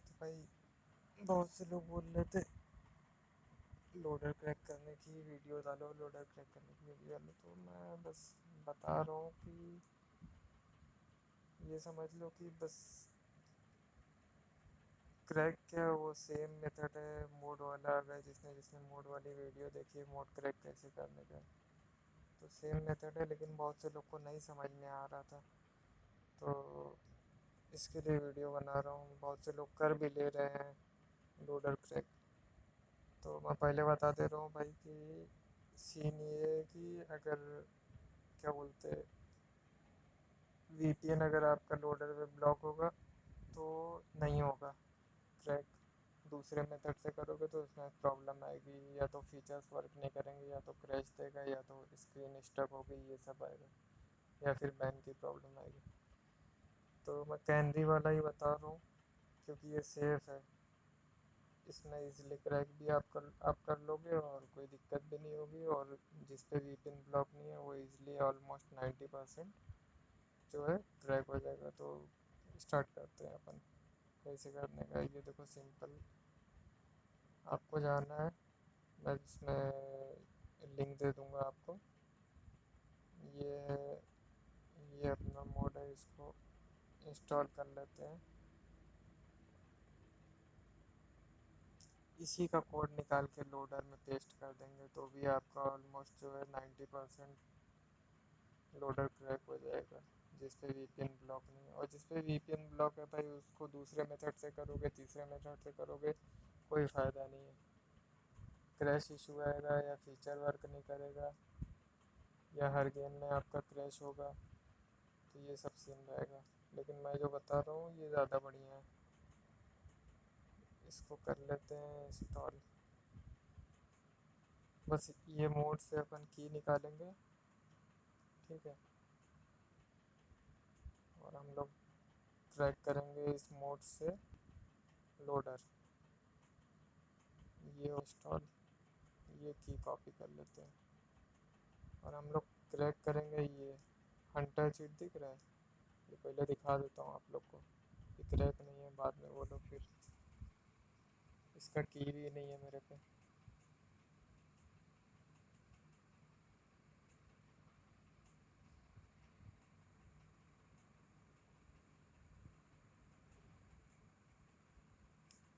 तो भाई बहुत से लोग बोल रहे थे लोडर क्रैक करने की वीडियो डालो, लोडर क्रैक करने की वीडियो डालो। तो मैं बस बता रहा हूँ कि ये समझ लो कि बस क्रैक क्या वो सेम मेथड है मोड वाला। अगर जिसने जिसने मोड वाली वीडियो देखी है मोड क्रैक कैसे करने का, तो सेम मेथड है, लेकिन बहुत से लोग को नहीं समझ में आ रहा था। तो इसके लिए वीडियो बना रहा हूँ। बहुत से लोग कर भी ले रहे हैं लोडर क्रैक। तो मैं पहले बता दे रहा हूँ भाई कि सीन ये है कि अगर क्या बोलते वीपीएन अगर आपका लोडर पे ब्लॉक होगा तो नहीं होगा क्रैक। दूसरे मेथड से करोगे तो उसमें प्रॉब्लम आएगी, या तो फीचर्स वर्क नहीं करेंगे, या तो क्रैश देगा, या तो स्क्रीन स्टक होगी, ये सब आएगा, या फिर बैन की प्रॉब्लम आएगी। तो मैं कैनरी वाला ही बता रहा हूँ क्योंकि ये सेफ़ है। इसमें इजीली क्रैक भी आप कर लोगे और कोई दिक्कत भी नहीं होगी। और जिस पे वीपीएन ब्लॉक नहीं है वो इजीली ऑलमोस्ट 90% जो है क्रैक हो जाएगा। तो स्टार्ट करते हैं अपन कैसे करने का। ये देखो सिंपल, आपको जाना है, मैं इसमें लिंक दे दूंगा आपको। ये ये अपना मोड है, इसको इंस्टॉल कर लेते हैं। इसी का कोड निकाल के लोडर में पेस्ट कर देंगे तो भी आपका ऑलमोस्ट जो है 90% लोडर क्रैक हो जाएगा, जिस पे वीपीएन ब्लॉक नहीं है। और जिस पे वीपीएन ब्लॉक है भाई उसको दूसरे मेथड से करोगे, तीसरे मेथड से करोगे, कोई फ़ायदा नहीं है। क्रैश इशू आएगा, या फीचर वर्क नहीं करेगा, या हर गेम में आपका क्रैश होगा। तो ये सब सीन रहेगा। लेकिन मैं जो बता रहा हूँ ये ज़्यादा बढ़िया है। इसको कर लेते हैं इंस्टॉल। बस ये मोड से अपन की निकालेंगे, ठीक है। और हम लोग क्रैक करेंगे इस मोड से लोडर। ये इंस्टॉल, ये की कॉपी कर लेते हैं और हम लोग क्रैक करेंगे। ये हंटर चीट दिख रहा है, ये पहले दिखा देता हूँ आप लोग को। ये क्रैक नहीं है, बाद में बोलो फिर। इसका की भी नहीं है मेरे पे।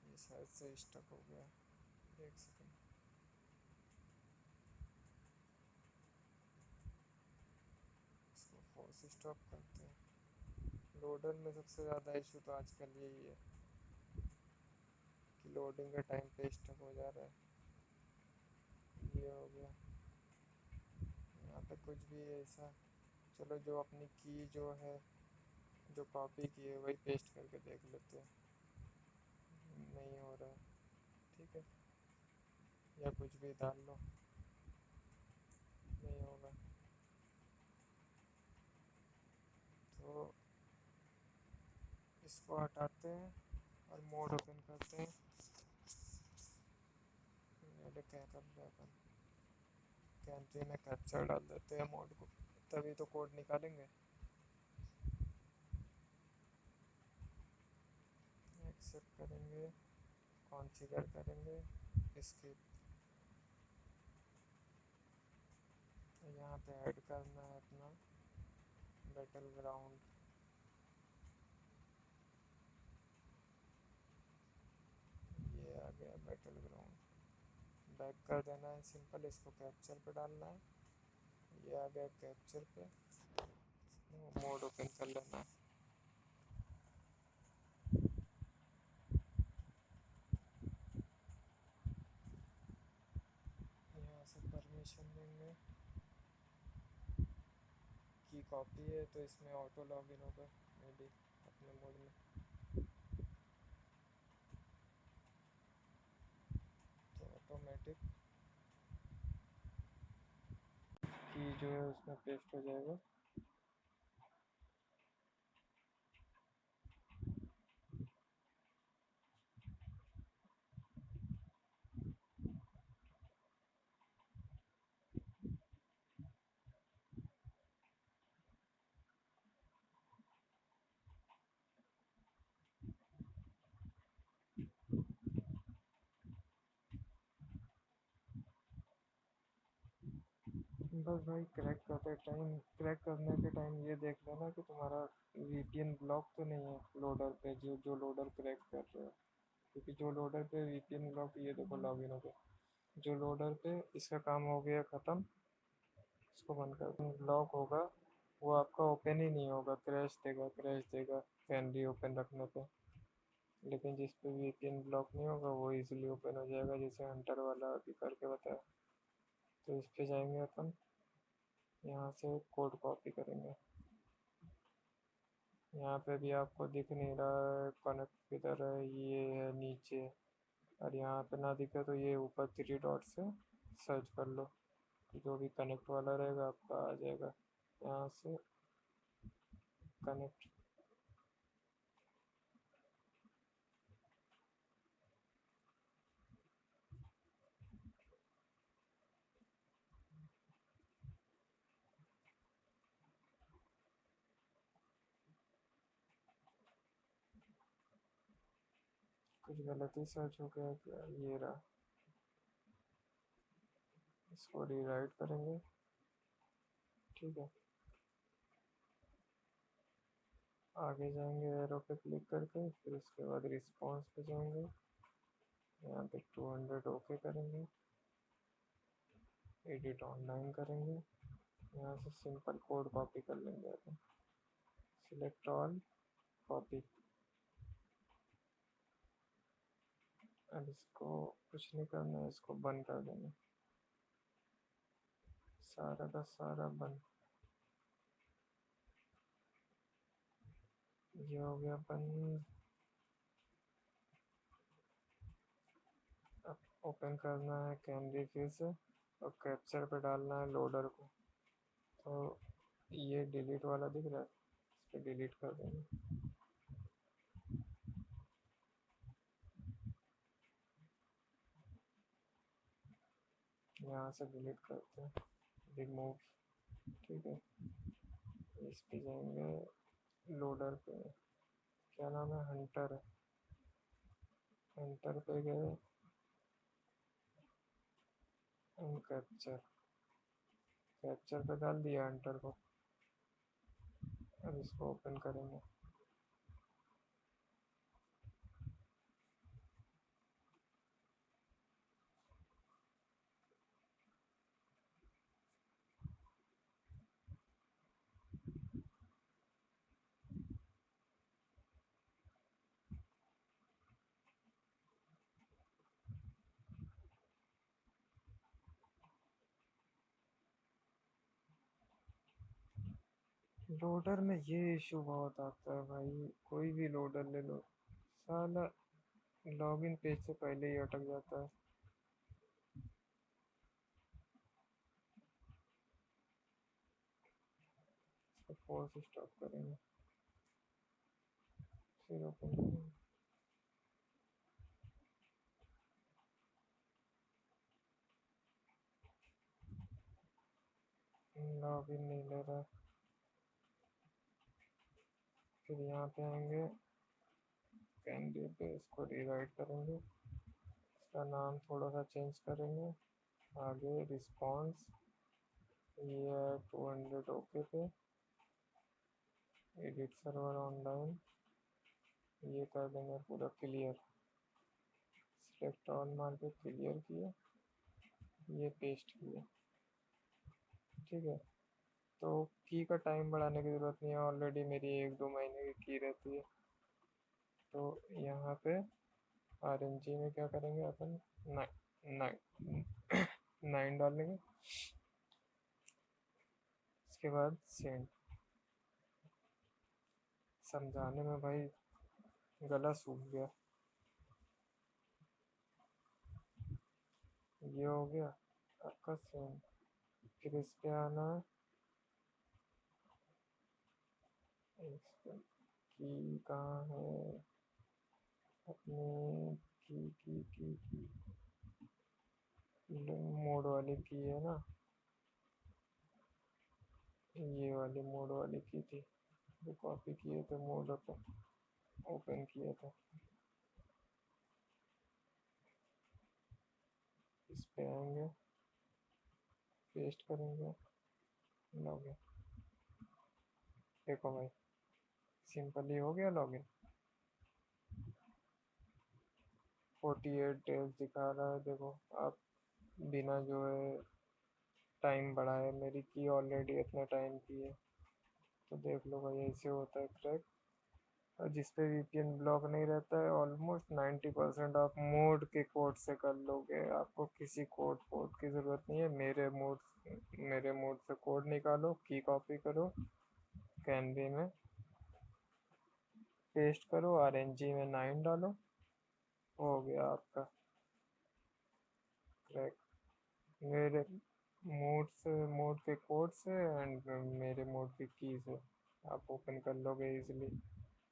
ये शायद से स्टक हो गया, एक सेकंड। इसको फोर्स स्टॉप करते हैं। लोडर में सबसे ज़्यादा इशू तो आजकल यही है कि लोडिंग के टाइम पे स्टक हो जा रहा है। ये हो गया। यहाँ पे कुछ भी ऐसा, चलो जो अपनी की जो है जो कॉपी की है वही पेस्ट करके देख लेते हैं। नहीं हो रहा है, ठीक है। या कुछ भी डाल लो, नहीं होगा। तो इसको हटाते हैं और मोड ओपन करते हैं। पहले क्या कर रहे हैं अपन, कैंट्री में कैप्चर डाल देते हैं मोड को, तभी तो कोड निकालेंगे। एक्सेप्ट करेंगे, कॉन्फ़िगर करेंगे, इसकी यहाँ पे ऐड करना है अपना बैटल ग्राउंड। ये आ गया बैटल ग्राउंड। बैक कर देना है सिंपल, इसको कैप्चर पे डालना है। ये आ गया कैप्चर पे, मोड ओपन कर लेना है। यहाँ से परमिशन देंगे, की कॉपी है तो इसमें ऑटो लॉगिन होगा मे बी अपने मोड में। तो ऑटोमेटिक की जो है उसमें पेस्ट हो जाएगा। बस भाई क्रैक करने के टाइम ये देख लेना कि तुम्हारा वीपीएन ब्लॉक तो नहीं है लोडर पे, जो जो लोडर क्रैक कर रहे हो। क्योंकि जो लोडर पे वीपीएन ब्लॉक, ये देखो लॉगिन हो गया, जो लोडर पे इसका काम हो गया ख़त्म, इसको बंद कर दो। ब्लॉक होगा वो आपका ओपन ही नहीं होगा, क्रैश देगा कैनरी ओपन रखने पे। लेकिन जिस पे वीपीएन ब्लॉक नहीं होगा वो इजीली ओपन हो जाएगा, जैसे हंटर वाला अभी करके बताया। तो इस पे जाएंगे अपन, यहाँ से कोड कॉपी करेंगे। यहाँ पे भी आपको दिख नहीं रहा है कनेक्ट किधर है, ये है नीचे। और यहाँ पे ना दिखे तो ये ऊपर 3 डॉट से सर्च कर लो, जो भी कनेक्ट वाला रहेगा आपका आ जाएगा। यहाँ से कनेक्ट, कुछ गलती सर्च हो गया क्या, ये रहा। इसको रीराइट करेंगे, ठीक है। आगे जाएंगे एरो पे क्लिक करके, फिर उसके बाद रिस्पॉन्स पे जाएंगे, यहाँ पे 200 ओके करेंगे, एडिट ऑनलाइन करेंगे। यहाँ से सिंपल कोड कॉपी कर लेंगे अपन, सिलेक्ट ऑल, कॉपी। अब इसको कुछ नहीं करना है, इसको बंद कर देंगे, सारा का सारा बंद। ये हो गया बंद। अब ओपन करना है कैमरे फिर से, और कैप्चर पे डालना है लोडर को। तो ये डिलीट वाला दिख रहा है, इस पर डिलीट कर देंगे। यहाँ से डिलीट करते हैं, रिमूव, ठीक है। इस पे जाएंगे, लोडर पे, क्या नाम है, हंटर है, हंटर पे गए, कैप्चर, कैप्चर पे डाल दिया हंटर को। अब इसको ओपन करेंगे। लोडर में ये इशू बहुत आता है भाई, कोई भी लोडर ले लो, साला लॉगिन पेज से पहले ही अटक जाता है। इसको फोर्स स्टॉप करेंगे, फिर ओपन करेंगे। लॉगिन नहीं ले रहा। फिर यहाँ पे आएंगे कैंडी पे, इसको रीराइट करेंगे, इसका नाम थोड़ा सा चेंज करेंगे। आगे रिस्पॉन्स, ये है 200 ओके पे, एडिट सर्वर ऑनलाइन, ये कर देंगे पूरा क्लियर। सिलेक्ट ऑल मार के क्लियर किया, ये पेस्ट किया, ठीक है। तो की का टाइम बढ़ाने की ज़रूरत नहीं है, ऑलरेडी मेरी 1-2 महीने की रहती है। तो यहाँ पे आरएनजी में क्या करेंगे अपन, 9 डालेंगे, इसके बाद सेंड। समझाने में भाई गला सूख गया। ये हो गया आपका सेंड। फिर इस पे आना है, की कहाँ है अपनी, की मोड वाली की है ना, ये वाली मोड वाली की थी, जो कॉपी किए थे मोड ओपन किया था। इस पे आएंगे, पेस्ट करेंगे, लॉगिन। देखो भाई, सिंपली हो गया लॉगिन। 48 डेज दिखा रहा है, देखो आप। बिना जो है टाइम बढ़ाए, मेरी की ऑलरेडी इतने टाइम की है। तो देख लो भाई, ऐसे होता है क्रैक। और जिस पे वीपीएन ब्लॉक नहीं रहता है, ऑलमोस्ट 90% आप मोड के कोड से कर लोगे। आपको किसी कोड कोड की ज़रूरत नहीं है। मेरे मोड से कोड निकालो, की कॉपी करो, कैनवी में पेस्ट करो, आरएनजी में 9 डालो, हो गया आपका क्रैक। मेरे मोड के कोड से एंड मेरे मोड की से आप ओपन कर लोगे इजीली।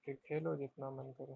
फिर खेलो जितना मन करे।